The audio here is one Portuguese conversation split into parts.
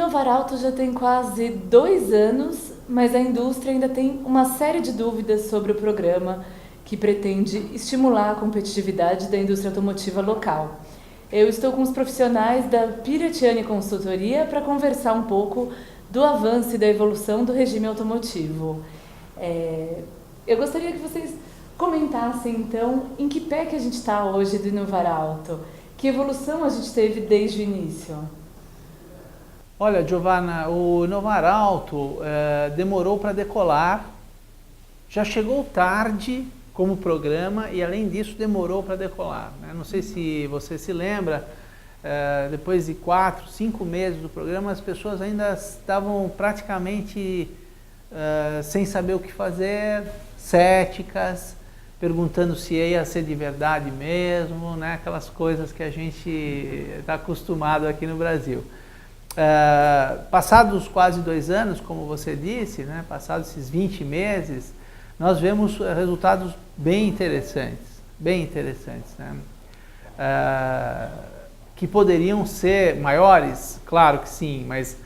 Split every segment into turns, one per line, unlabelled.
Inovarauto já tem quase 2 anos, mas a indústria ainda tem uma série de dúvidas sobre o programa que pretende estimular a competitividade da indústria automotiva local. Eu estou com os profissionais da Piratiani Consultoria para conversar um pouco do avanço e da evolução do regime automotivo. Eu gostaria que vocês comentassem, então, em que pé que a gente está hoje do Inovarauto? Que evolução a gente teve desde o início?
Olha, Giovana, o Inovarauto demorou para decolar, já chegou tarde como programa e, além disso, demorou para decolar, né? Não sei se você se lembra, depois de 4, 5 meses do programa, as pessoas ainda estavam praticamente sem saber o que fazer, céticas, perguntando se ia ser de verdade mesmo, né? Aquelas coisas que a gente está acostumado aqui no Brasil. Passados quase 2 anos, como você disse, né? Passados esses 20 meses, nós vemos resultados bem interessantes, né? Que poderiam ser maiores, claro que sim, mas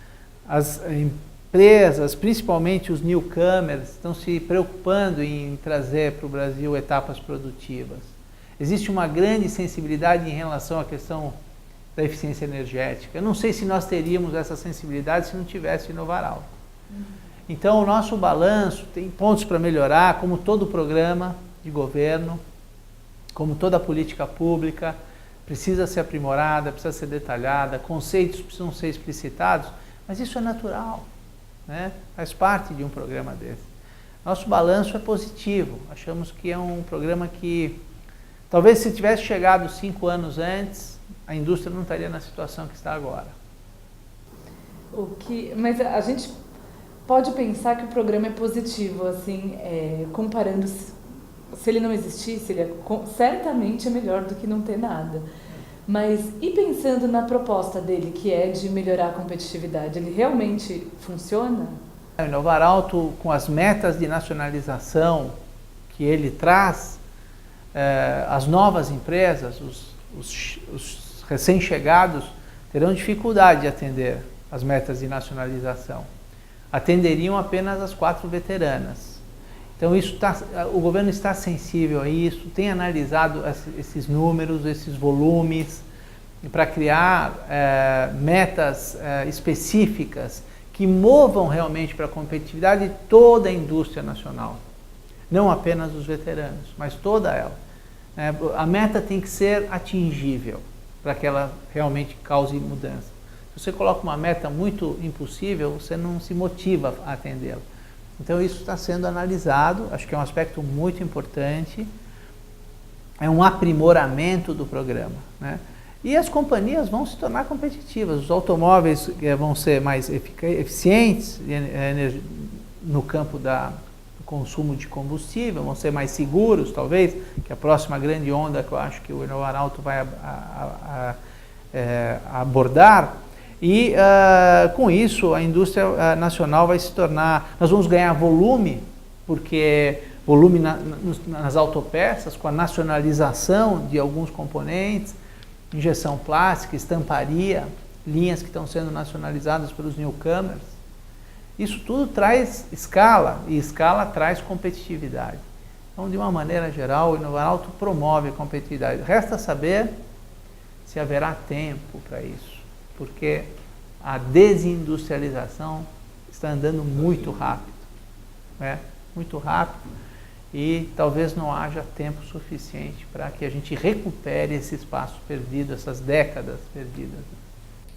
as empresas, principalmente os newcomers, estão se preocupando em trazer para o Brasil etapas produtivas. Existe uma grande sensibilidade em relação à questão da eficiência energética. Eu não sei se nós teríamos essa sensibilidade se não tivesse o Inovarauto. Então, o nosso balanço tem pontos para melhorar, como todo programa de governo, como toda política pública, precisa ser aprimorada, precisa ser detalhada, conceitos precisam ser explicitados, mas isso é natural, né? Faz parte de um programa desse. Nosso balanço é positivo, achamos que é um programa que, talvez se tivesse chegado 5 anos antes, a indústria não estaria na situação que está agora.
Mas a gente pode pensar que o programa é positivo, assim, comparando, se ele não existisse, ele certamente é melhor do que não ter nada. Mas, e pensando na proposta dele, que é de melhorar a competitividade, ele realmente funciona?
O Inovarauto, com as metas de nacionalização que ele traz, as novas empresas, os recém-chegados, terão dificuldade de atender as metas de nacionalização. Atenderiam apenas as 4 veteranas. Então, o governo está sensível a isso, tem analisado esses números, esses volumes, para criar metas específicas que movam realmente para a competitividade toda a indústria nacional. Não apenas os veteranos, mas toda ela. A meta tem que ser atingível para que ela realmente cause mudança. Se você coloca uma meta muito impossível, você não se motiva a atendê-la. Então, isso está sendo analisado, acho que é um aspecto muito importante, é um aprimoramento do programa, né? E as companhias vão se tornar competitivas, os automóveis vão ser mais eficientes no campo do consumo de combustível, vão ser mais seguros, talvez, que a próxima grande onda que eu acho que o Inovarauto vai abordar. E com isso a indústria nacional vai se tornar, nós vamos ganhar volume, porque volume nas autopeças, com a nacionalização de alguns componentes, injeção plástica, estamparia, linhas que estão sendo nacionalizadas pelos newcomers. Isso tudo traz escala, e escala traz competitividade. Então, de uma maneira geral, o Inovarauto promove a competitividade. Resta saber se haverá tempo para isso, porque a desindustrialização está andando muito rápido, né? Muito rápido, e talvez não haja tempo suficiente para que a gente recupere esse espaço perdido, essas décadas perdidas.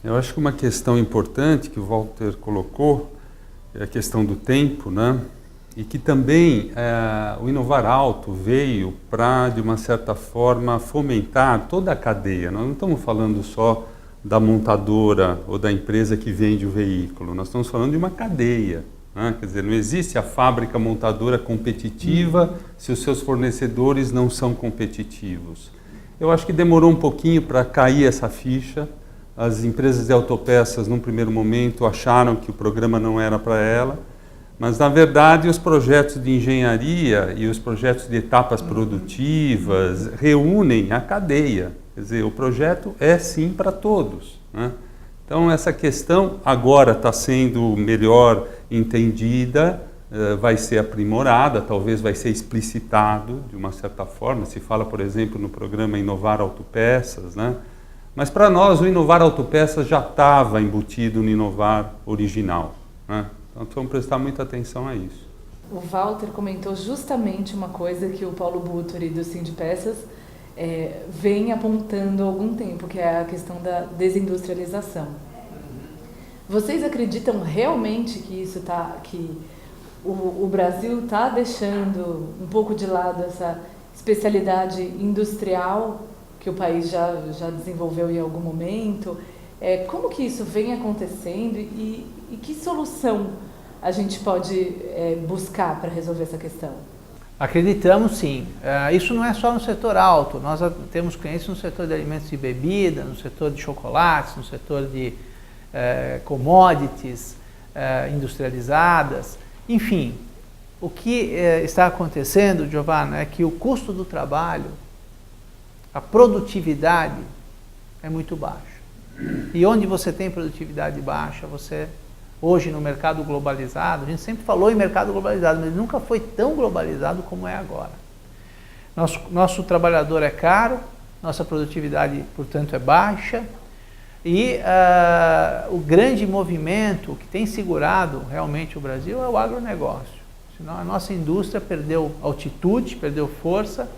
Eu acho que uma questão importante que o Walter colocou é a questão do tempo, né? E que também o Inovarauto veio para, de uma certa forma, fomentar toda a cadeia. Nós não estamos falando só da montadora ou da empresa que vende o veículo, nós estamos falando de uma cadeia, né? Quer dizer, não existe a fábrica montadora competitiva se os seus fornecedores não são competitivos. Eu acho que demorou um pouquinho para cair essa ficha. As empresas de autopeças, num primeiro momento, acharam que o programa não era para ela, mas, na verdade, os projetos de engenharia e os projetos de etapas produtivas reúnem a cadeia. Quer dizer, o projeto é sim para todos, né? Então, essa questão agora está sendo melhor entendida, vai ser aprimorada, talvez vai ser explicitado de uma certa forma. Se fala, por exemplo, no programa Inovar Autopeças, né? Mas para nós o Inovar Autopeças já estava embutido no Inovar original, né? Então vamos prestar muita atenção a isso.
O Walter comentou justamente uma coisa que o Paulo Buttori do Sindipeças vem apontando há algum tempo, que é a questão da desindustrialização. Vocês acreditam realmente que isso que o Brasil está deixando um pouco de lado essa especialidade industrial que o país já desenvolveu em algum momento? Como que isso vem acontecendo e que solução a gente pode buscar para resolver essa questão?
Acreditamos sim. Isso não é só no setor auto, nós temos clientes no setor de alimentos e bebida, no setor de chocolates, no setor de commodities industrializadas, enfim. O que está acontecendo, Giovanna, é que o custo do trabalho, a produtividade é muito baixa. E onde você tem produtividade baixa, hoje no mercado globalizado, a gente sempre falou em mercado globalizado, mas nunca foi tão globalizado como é agora. Nosso trabalhador é caro, nossa produtividade, portanto, é baixa, e o grande movimento que tem segurado realmente o Brasil é o agronegócio. Senão a nossa indústria perdeu altitude, perdeu força,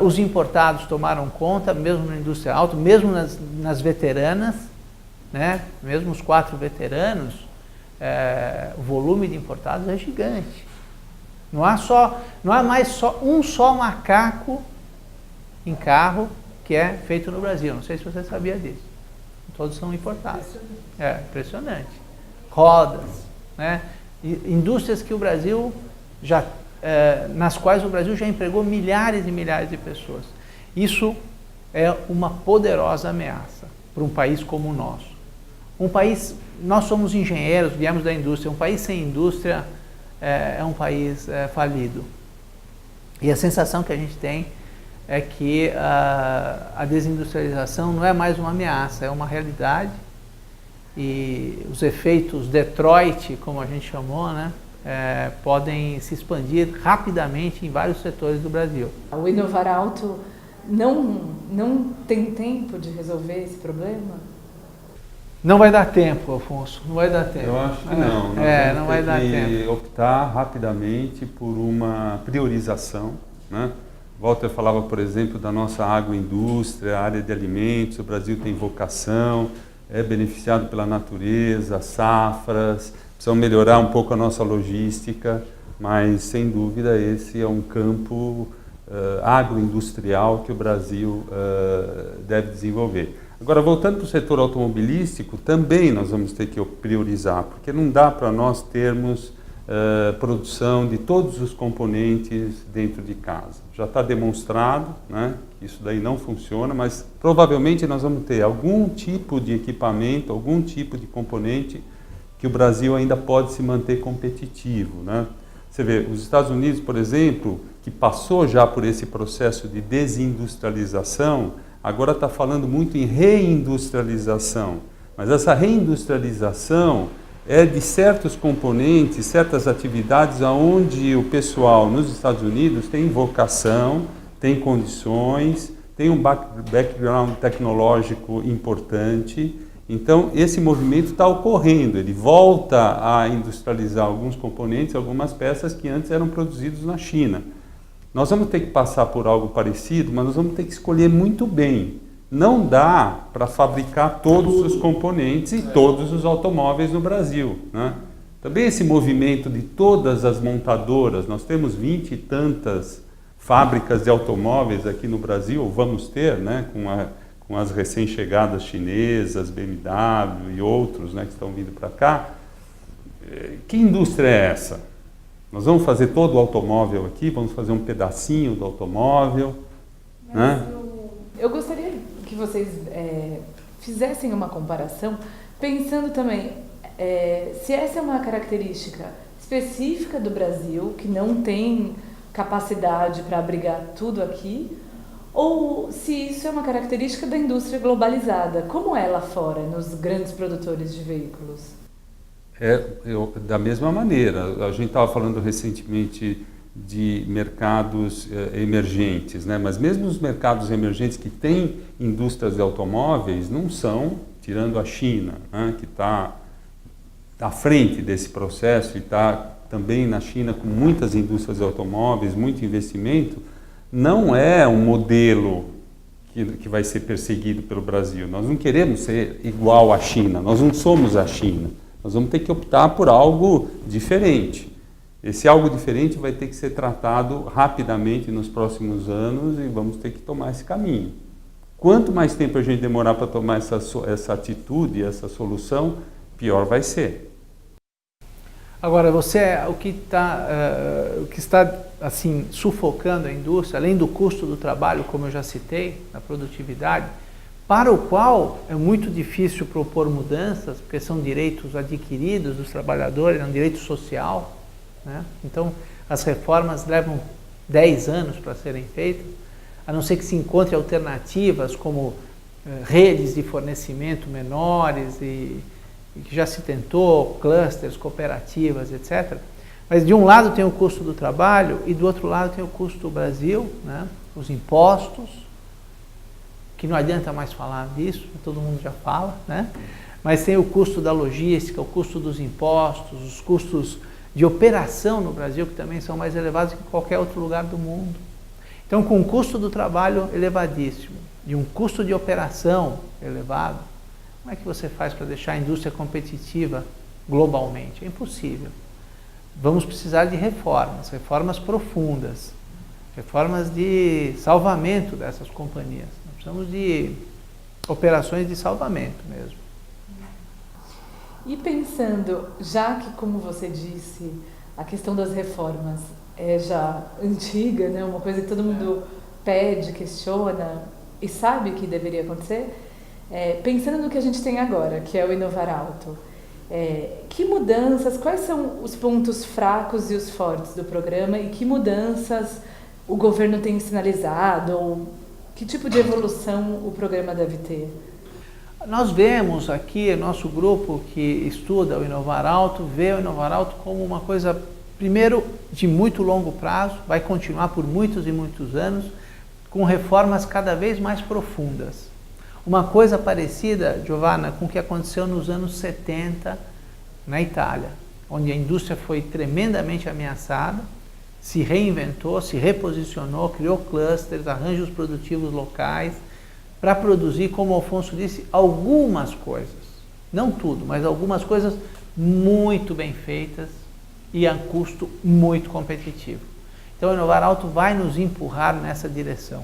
os importados tomaram conta, mesmo na indústria alta, mesmo nas veteranas, né? Mesmo os 4 veteranos, o volume de importados é gigante. Não há mais só macaco em carro que é feito no Brasil. Não sei se você sabia disso. Todos são importados. Impressionante. Rodas, né? Indústrias que o Brasil nas quais o Brasil já empregou milhares e milhares de pessoas. Isso é uma poderosa ameaça para um país como o nosso. Nós somos engenheiros, viemos da indústria. Um país sem indústria é um país falido. E a sensação que a gente tem é que a desindustrialização não é mais uma ameaça, é uma realidade. E os efeitos Detroit, como a gente chamou, né, podem se expandir rapidamente em vários setores do Brasil.
O Inovar Alto não tem tempo de resolver esse problema?
Não vai dar tempo, Afonso, não vai dar tempo.
Eu acho que não.
Não vai dar tempo.
Optar rapidamente por uma priorização, né? Walter falava, por exemplo, da nossa agroindústria, área de alimentos. O Brasil tem vocação, é beneficiado pela natureza, safras, precisamos melhorar um pouco a nossa logística, mas sem dúvida esse é um campo agroindustrial que o Brasil deve desenvolver. Agora, voltando para o setor automobilístico, também nós vamos ter que priorizar, porque não dá para nós termos produção de todos os componentes dentro de casa. Já está demonstrado, né, que isso daí não funciona, mas provavelmente nós vamos ter algum tipo de equipamento, algum tipo de componente que o Brasil ainda pode se manter competitivo, né? Você vê, os Estados Unidos, por exemplo, que passou já por esse processo de desindustrialização, agora está falando muito em reindustrialização, mas essa reindustrialização é de certos componentes, certas atividades onde o pessoal nos Estados Unidos tem vocação, tem condições, tem um background tecnológico importante. Então, esse movimento está ocorrendo, ele volta a industrializar alguns componentes, algumas peças que antes eram produzidos na China. Nós vamos ter que passar por algo parecido, mas nós vamos ter que escolher muito bem. Não dá para fabricar todos os componentes e todos os automóveis no Brasil, né? Também esse movimento de todas as montadoras, nós temos 20 e tantas fábricas de automóveis aqui no Brasil, ou vamos ter, né, com as recém-chegadas chinesas, BMW e outros, né, que estão vindo para cá. Que indústria é essa? Nós vamos fazer todo o automóvel aqui, vamos fazer um pedacinho do automóvel, né?
Eu gostaria que vocês fizessem uma comparação, pensando também se essa é uma característica específica do Brasil, que não tem capacidade para abrigar tudo aqui, Ou se isso é uma característica da indústria globalizada, como é lá fora, nos grandes produtores de veículos?
Da mesma maneira, a gente estava falando recentemente de mercados emergentes, né? Mas mesmo os mercados emergentes que têm indústrias de automóveis não são, tirando a China, né? Que está à frente desse processo e está também na China com muitas indústrias de automóveis, muito investimento, não é um modelo que vai ser perseguido pelo Brasil. Nós não queremos ser igual à China, nós não somos a China. Nós vamos ter que optar por algo diferente. Esse algo diferente vai ter que ser tratado rapidamente nos próximos anos e vamos ter que tomar esse caminho. Quanto mais tempo a gente demorar para tomar essa atitude, essa solução, pior vai ser.
Agora, o que está assim, sufocando a indústria, além do custo do trabalho, como eu já citei, na produtividade, para o qual é muito difícil propor mudanças, porque são direitos adquiridos dos trabalhadores, é um direito social, né? Então, as reformas levam 10 anos para serem feitas, a não ser que se encontre alternativas como redes de fornecimento menores e que já se tentou, clusters, cooperativas, etc. Mas de um lado tem o custo do trabalho e do outro lado tem o custo do Brasil, né? Os impostos, que não adianta mais falar disso, todo mundo já fala, né? Mas tem o custo da logística, o custo dos impostos, os custos de operação no Brasil, que também são mais elevados que em qualquer outro lugar do mundo. Então, com um custo do trabalho elevadíssimo e um custo de operação elevado, como é que você faz para deixar a indústria competitiva globalmente? É impossível. Vamos precisar de reformas profundas, reformas de salvamento dessas companhias. Precisamos de operações de salvamento mesmo.
E pensando, já que, como você disse, a questão das reformas é já antiga, né? Uma coisa que todo mundo pede, questiona e sabe que deveria acontecer, pensando no que a gente tem agora, que é o Inovar Alto, que mudanças, quais são os pontos fracos e os fortes do programa e que mudanças o governo tem sinalizado ou que tipo de evolução o programa deve ter?
Nós vemos aqui, nosso grupo que estuda o Inovar Alto, vê o Inovar Alto como uma coisa, primeiro, de muito longo prazo, vai continuar por muitos e muitos anos, com reformas cada vez mais profundas. Uma coisa parecida, Giovanna, com o que aconteceu nos anos 70 na Itália, onde a indústria foi tremendamente ameaçada, se reinventou, se reposicionou, criou clusters, arranjos produtivos locais, para produzir, como o Alfonso disse, algumas coisas, não tudo, mas algumas coisas muito bem feitas e a custo muito competitivo. Então, o Inovar Alto vai nos empurrar nessa direção.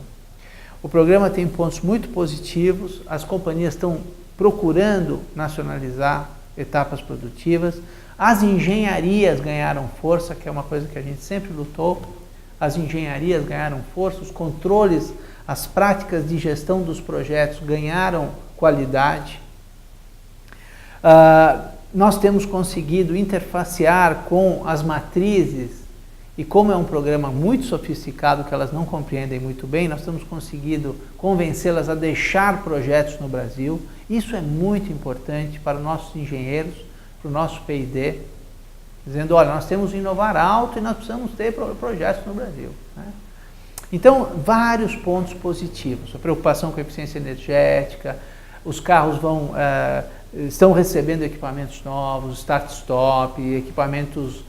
O programa tem pontos muito positivos, as companhias estão procurando nacionalizar etapas produtivas, as engenharias ganharam força, que é uma coisa que a gente sempre lutou, as engenharias ganharam força, os controles, as práticas de gestão dos projetos ganharam qualidade. Nós temos conseguido interfacear com as matrizes e como é um programa muito sofisticado que elas não compreendem muito bem, nós temos conseguido convencê-las a deixar projetos no Brasil. Isso é muito importante para os nossos engenheiros, para o nosso P&D, dizendo, olha, nós temos o Inovar Alto e nós precisamos ter projetos no Brasil, né? Então, vários pontos positivos, a preocupação com a eficiência energética, os carros estão recebendo equipamentos novos, start-stop, equipamentos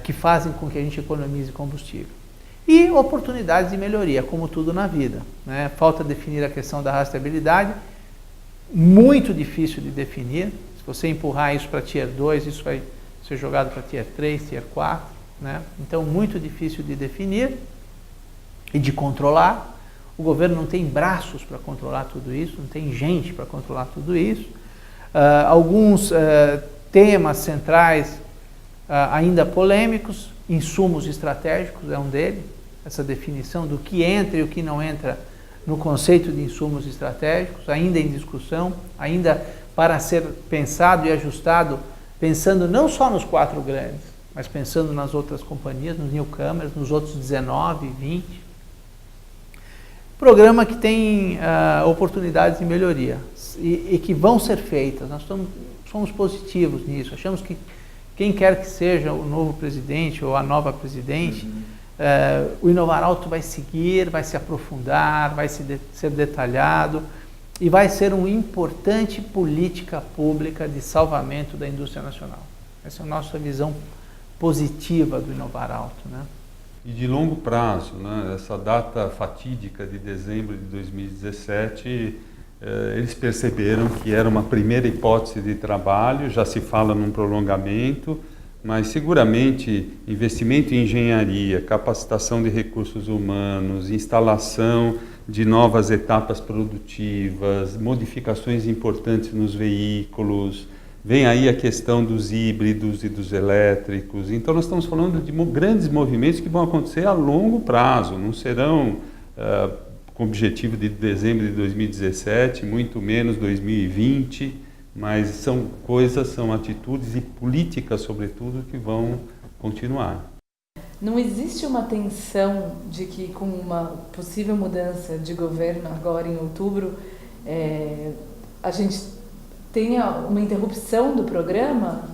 que fazem com que a gente economize combustível. E oportunidades de melhoria, como tudo na vida, né? Falta definir a questão da rastreabilidade, muito difícil de definir. Se você empurrar isso para Tier 2, isso vai ser jogado para Tier 3, Tier 4, né? Então, muito difícil de definir e de controlar. O governo não tem braços para controlar tudo isso, não tem gente para controlar tudo isso. Alguns temas centrais ainda polêmicos, insumos estratégicos é um deles, essa definição do que entra e o que não entra no conceito de insumos estratégicos, ainda em discussão, ainda para ser pensado e ajustado, pensando não só nos 4 grandes, mas pensando nas outras companhias, nos newcomers, nos outros 19, 20. programa que tem oportunidades de melhoria e que vão ser feitas. Nós somos positivos nisso. Achamos que quem quer que seja o novo presidente ou a nova presidente, o Inovar Alto vai seguir, vai se aprofundar, vai ser detalhado e vai ser uma importante política pública de salvamento da indústria nacional. Essa é a nossa visão positiva do Inovar Alto, né?
E de longo prazo, né? Essa data fatídica de dezembro de 2017, eles perceberam que era uma primeira hipótese de trabalho, já se fala num prolongamento, mas seguramente investimento em engenharia, capacitação de recursos humanos, instalação de novas etapas produtivas, modificações importantes nos veículos, vem aí a questão dos híbridos e dos elétricos. Então nós estamos falando de grandes movimentos que vão acontecer a longo prazo, não serão com o objetivo de dezembro de 2017, muito menos 2020, mas são atitudes e políticas, sobretudo, que vão continuar.
Não existe uma tensão de que com uma possível mudança de governo agora em outubro, a gente tenha uma interrupção do programa?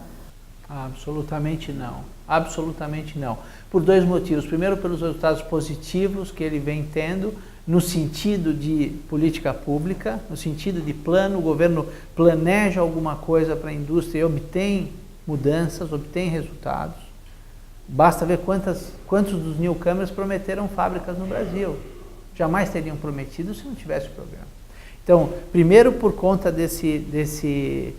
Absolutamente não. Absolutamente não. Por dois motivos. Primeiro, pelos resultados positivos que ele vem tendo no sentido de política pública, no sentido de plano. O governo planeja alguma coisa para a indústria e obtém mudanças, obtém resultados. Basta ver quantos dos newcomers prometeram fábricas no Brasil. Jamais teriam prometido se não tivesse o programa. Então, primeiro por conta desse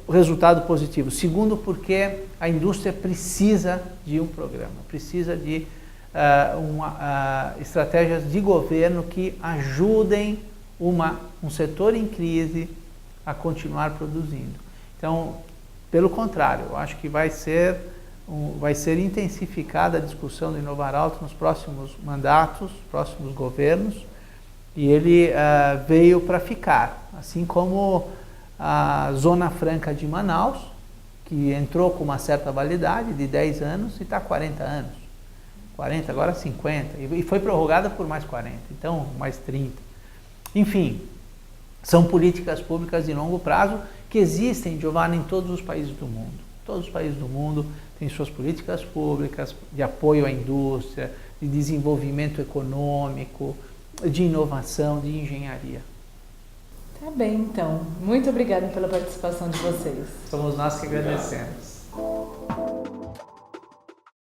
resultado positivo. Segundo, porque a indústria precisa de um programa, precisa de estratégias de governo que ajudem um setor em crise a continuar produzindo. Então, pelo contrário, eu acho que vai ser intensificada a discussão do Inovar Alto nos próximos mandatos, próximos governos, e ele veio para ficar, assim como a Zona Franca de Manaus, que entrou com uma certa validade de 10 anos e está 40 anos. 40, agora 50, e foi prorrogada por mais 40, então mais 30. Enfim, são políticas públicas de longo prazo que existem, Giovanni, em todos os países do mundo. Todos os países do mundo têm suas políticas públicas de apoio à indústria, de desenvolvimento econômico, de inovação, de engenharia.
Tá bem, então. Muito obrigada pela participação de vocês.
Somos nós que agradecemos.